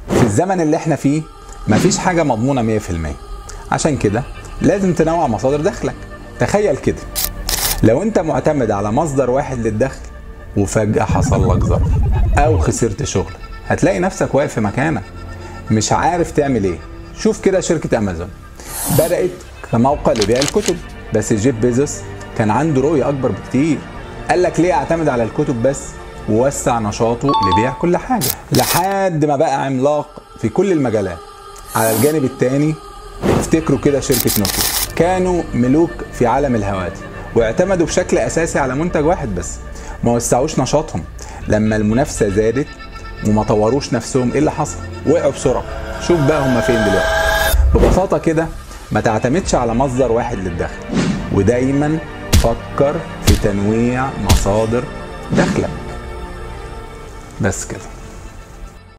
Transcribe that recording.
في الزمن اللي احنا فيه مفيش حاجة مضمونة 100%، عشان كده لازم تنوع مصادر دخلك. تخيل كده لو انت معتمد على مصدر واحد للدخل وفجأة حصل لك ظرف او خسرت شغلك، هتلاقي نفسك واقف في مكانك مش عارف تعمل ايه. شوف كده شركة امازون بدأت كموقع لبيع الكتب، بس جيف بيزوس كان عنده رؤية اكبر بكتير. قال لك ليه اعتمد على الكتب بس، ووسع نشاطه لبيع كل حاجة لحد ما بقى عملاق في كل المجالات. على الجانب التاني افتكروا كده شركة نوكيا، كانوا ملوك في عالم الهواتف واعتمدوا بشكل اساسي على منتج واحد بس، ما وسعوش نشاطهم. لما المنافسة زادت وما طوروش نفسهم، ايه اللي حصل؟ وقعوا بسرعة. شوف بقى هم فين دلوقتي. ببساطة كده ما تعتمدش على مصدر واحد للدخل، ودايما فكر في تنويع مصادر دخلك. بس كده.